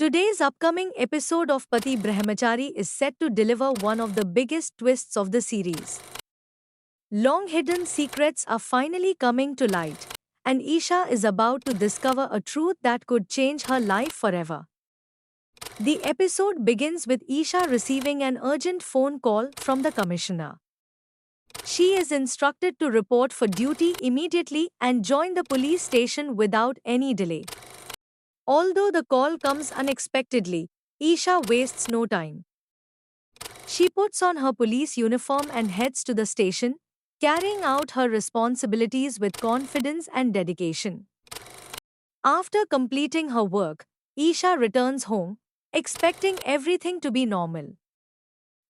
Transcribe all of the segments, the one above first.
Today's upcoming episode of Pati Brahmachari is set to deliver one of the biggest twists of the series. Long hidden secrets are finally coming to light, and Isha is about to discover a truth that could change her life forever. The episode begins with Isha receiving an urgent phone call from the commissioner. She is instructed to report for duty immediately and join the police station without any delay. Although the call comes unexpectedly, Isha wastes no time. She puts on her police uniform and heads to the station, carrying out her responsibilities with confidence and dedication. After completing her work, Isha returns home, expecting everything to be normal.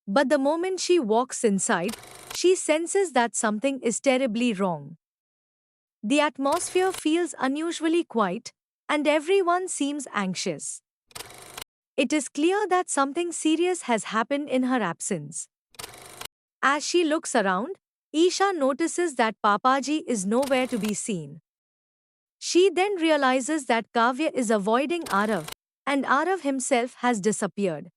But the moment she walks inside, she senses that something is terribly wrong. The atmosphere feels unusually quiet, and everyone seems anxious. It is clear that something serious has happened in her absence. As she looks around, Isha notices that Papaji is nowhere to be seen. She then realizes that Kavya is avoiding Arav, and Arav himself has disappeared.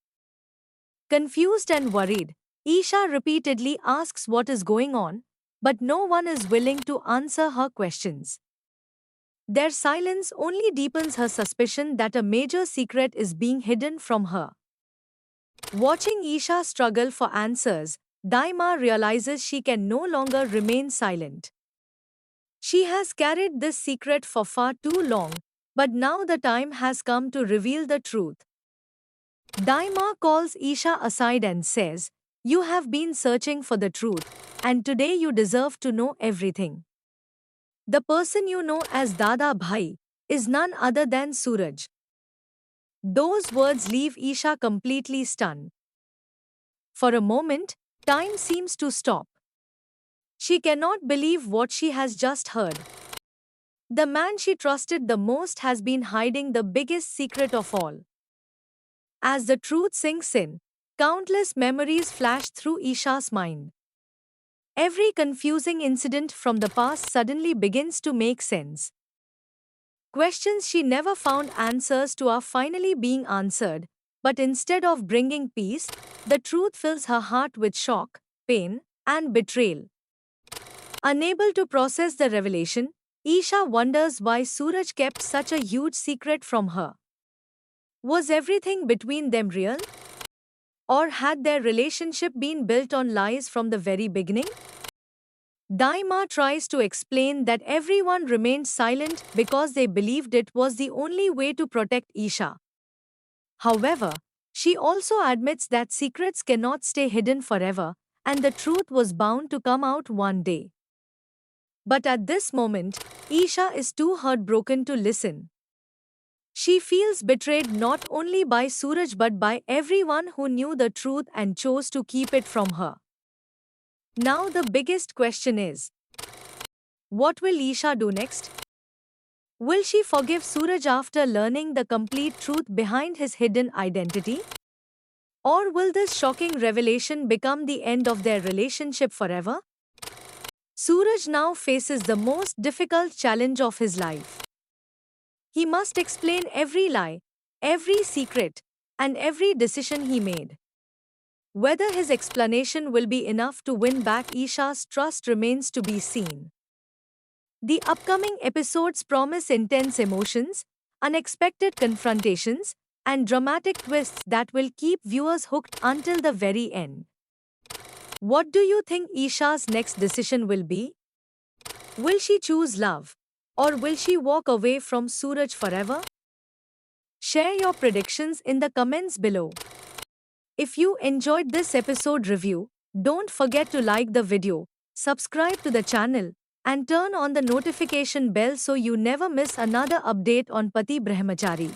Confused and worried, Isha repeatedly asks what is going on, but no one is willing to answer her questions. Their silence only deepens her suspicion that a major secret is being hidden from her. Watching Isha struggle for answers, Daima realizes she can no longer remain silent. She has carried this secret for far too long, but now the time has come to reveal the truth. Daima calls Isha aside and says, "You have been searching for the truth, and today you deserve to know everything. The person you know as Dada Bhai is none other than Suraj." Those words leave Isha completely stunned. For a moment, time seems to stop. She cannot believe what she has just heard. The man she trusted the most has been hiding the biggest secret of all. As the truth sinks in, countless memories flash through Isha's mind. Every confusing incident from the past suddenly begins to make sense. Questions she never found answers to are finally being answered, but instead of bringing peace, the truth fills her heart with shock, pain, and betrayal. Unable to process the revelation, Isha wonders why Suraj kept such a huge secret from her. Was everything between them real? Or had their relationship been built on lies from the very beginning? Daima tries to explain that everyone remained silent because they believed it was the only way to protect Isha. However, she also admits that secrets cannot stay hidden forever, and the truth was bound to come out one day. But at this moment, Isha is too heartbroken to listen. She feels betrayed not only by Suraj but by everyone who knew the truth and chose to keep it from her. Now the biggest question is, what will Isha do next? Will she forgive Suraj after learning the complete truth behind his hidden identity? Or will this shocking revelation become the end of their relationship forever? Suraj now faces the most difficult challenge of his life. He must explain every lie, every secret, and every decision he made. Whether his explanation will be enough to win back Isha's trust remains to be seen. The upcoming episodes promise intense emotions, unexpected confrontations, and dramatic twists that will keep viewers hooked until the very end. What do you think Isha's next decision will be? Will she choose love? Or will she walk away from Suraj forever? Share your predictions in the comments below. If you enjoyed this episode review, don't forget to like the video, subscribe to the channel, and turn on the notification bell so you never miss another update on Pati Brahmachari.